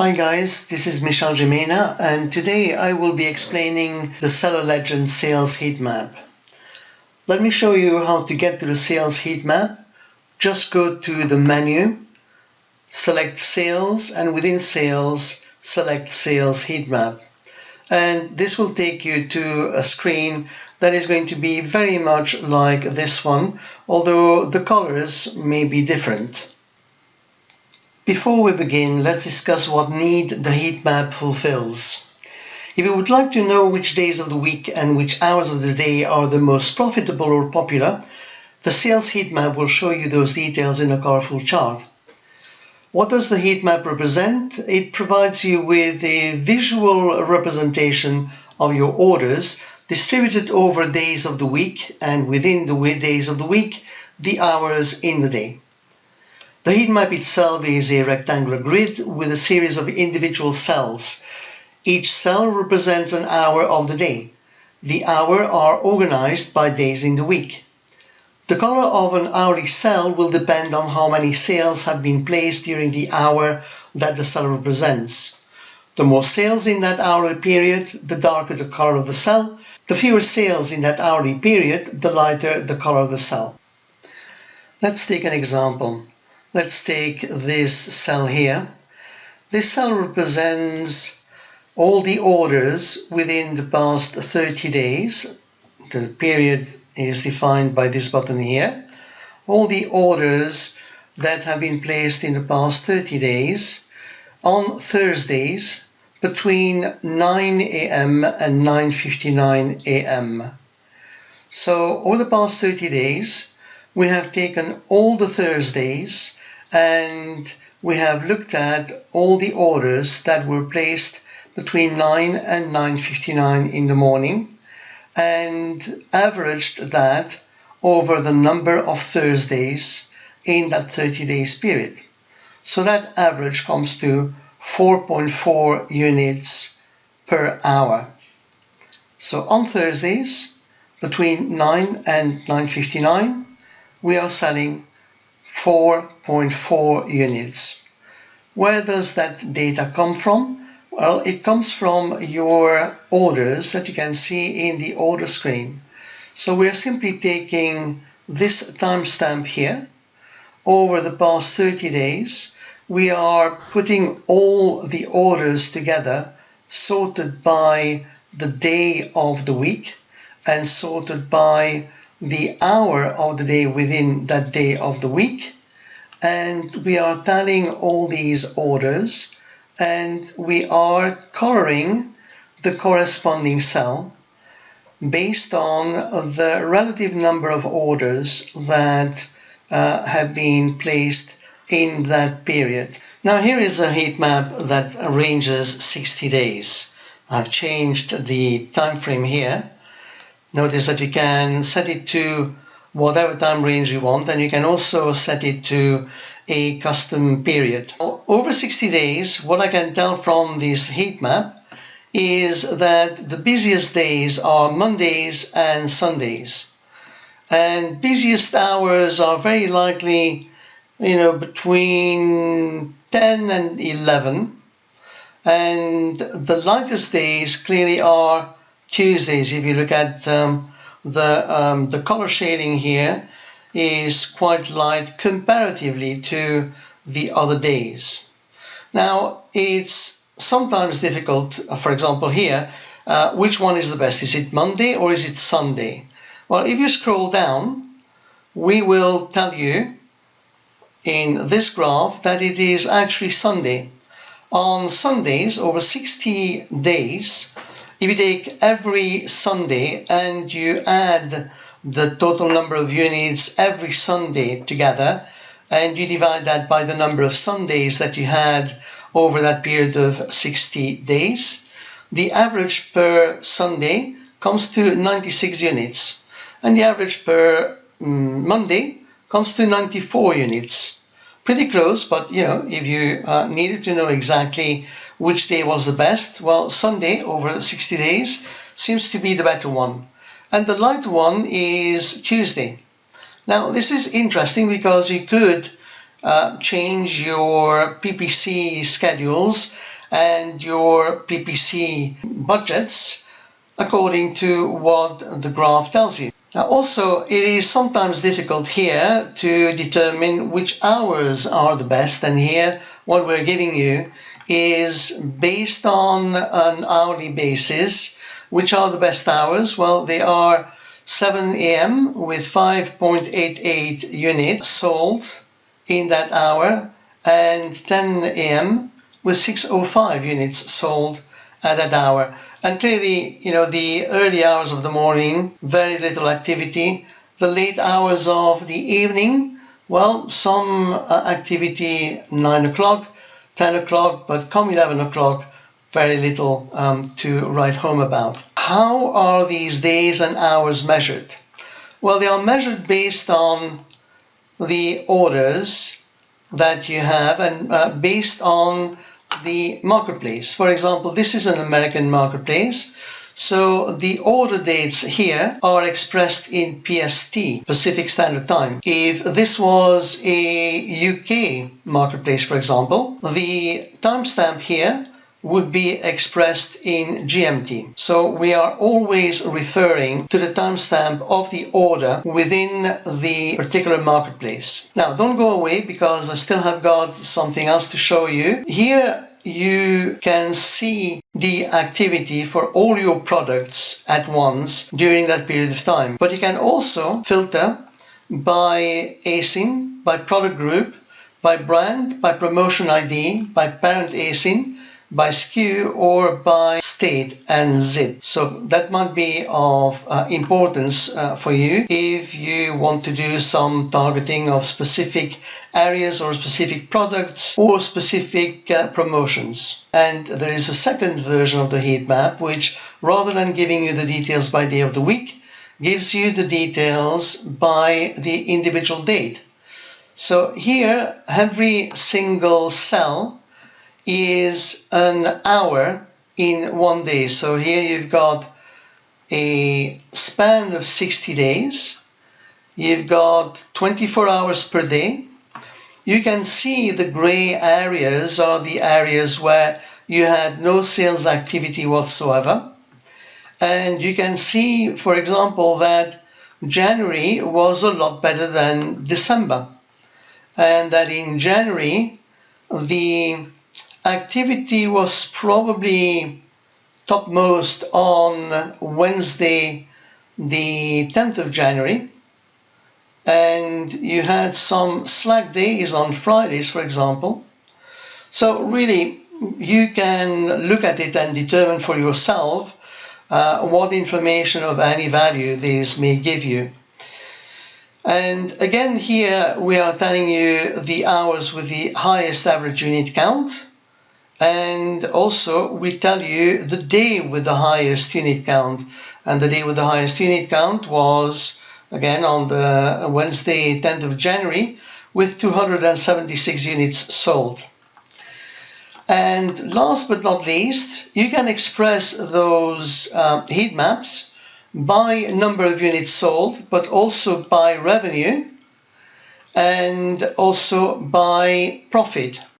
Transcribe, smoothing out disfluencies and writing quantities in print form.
Hi guys, this is Michel Gemena, and today I will be explaining the SellerLegend sales heat map. Let me show you how to get to the sales heat map. Just go to the menu, select sales, and within sales, select sales heat map. And this will take you to a screen that is going to be very much like this one, although the colors may be different. Before we begin, let's discuss what need the heat map fulfills. If you would like to know which days of the week and which hours of the day are the most profitable or popular, the sales heat map will show you those details in a colorful chart. What does the heat map represent? It provides you with a visual representation of your orders distributed over days of the week, and within the days of the week, the hours in the day. The heat map itself is a rectangular grid with a series of individual cells. Each cell represents an hour of the day. The hours are organized by days in the week. The color of an hourly cell will depend on how many sales have been placed during the hour that the cell represents. The more sales in that hourly period, the darker the color of the cell. The fewer sales in that hourly period, the lighter the color of the cell. Let's take an example. Let's take this cell here. This cell represents all the orders within the past 30 days. The period is defined by this button here. All the orders that have been placed in the past 30 days on Thursdays between 9 a.m. and 9:59 a.m. So over the past 30 days, we have taken all the Thursdays and we have looked at all the orders that were placed between 9 and 9:59 in the morning and averaged that over the number of Thursdays in that 30 days period. So that average comes to 4.4 units per hour. So on Thursdays between 9 and 9:59 we are selling 4.4 units. Where does that data come from? Well, it comes from your orders that you can see in the order screen. So we're simply taking this timestamp here. Over the past 30 days, we are putting all the orders together, sorted by the day of the week and sorted by the hour of the day within that day of the week, and we are tallying all these orders and we are coloring the corresponding cell based on the relative number of orders that have been placed in that period. Now here is a heat map that ranges 60 days. I've changed the time frame here. Notice that you can set it to whatever time range you want, and you can also set it to a custom period. Over 60 days, what I can tell from this heat map is that the busiest days are Mondays and Sundays. And busiest hours are very likely, between 10 and 11. And the lightest days clearly are Tuesdays. If you look at the color shading here is quite light comparatively to the other days. Now it's sometimes difficult, for example here, which one is the best? Is it Monday or is it Sunday? Well, if you scroll down, we will tell you in this graph that it is actually Sunday. On Sundays, over 60 days, if you take every Sunday and you add the total number of units every Sunday together, and you divide that by the number of Sundays that you had over that period of 60 days, the average per Sunday comes to 96 units, and the average per Monday comes to 94 units. Pretty close, but if you needed to know exactly which day was the best, well, Sunday over 60 days seems to be the better one. And the light one is Tuesday. Now, this is interesting because you could change your PPC schedules and your PPC budgets according to what the graph tells you. Now also, it is sometimes difficult here to determine which hours are the best, and here what we're giving you is based on an hourly basis. Which are the best hours? Well, they are 7 a.m. with 5.88 units sold in that hour, and 10 a.m. with 605 units sold at that hour. And clearly, the early hours of the morning, very little activity. The late hours of the evening, well, some activity, 9 o'clock, 10 o'clock, but come 11 o'clock, very little to write home about. How are these days and hours measured? Well, they are measured based on the orders that you have and based on the marketplace. For example, this is an American marketplace, so the order dates here are expressed in PST, Pacific Standard Time. If this was a UK marketplace, for example, the timestamp here would be expressed in GMT. So we are always referring to the timestamp of the order within the particular marketplace. Now, don't go away because I still have got something else to show you. Here you can see the activity for all your products at once during that period of time. But you can also filter by ASIN, by product group, by brand, by promotion ID, by parent ASIN, by SKU, or by state and zip. So that might be of importance for you if you want to do some targeting of specific areas or specific products or specific promotions. And there is a second version of the heat map which, rather than giving you the details by day of the week, gives you the details by the individual date. So here, every single cell is an hour in one day. So here you've got a span of 60 days. You've got 24 hours per day. You can see the gray areas are the areas where you had no sales activity whatsoever. And you can see, for example, that January was a lot better than December. And that in January, the activity was probably topmost on Wednesday, the 10th of January, and you had some slack days on Fridays, for example. So really, you can look at it and determine for yourself what information of any value these may give you. And again, here we are telling you the hours with the highest average unit count. And also we tell you the day with the highest unit count. And the day with the highest unit count was, again, on the Wednesday, 10th of January, with 276 units sold. And last but not least, you can express those heat maps by number of units sold, but also by revenue and also by profit.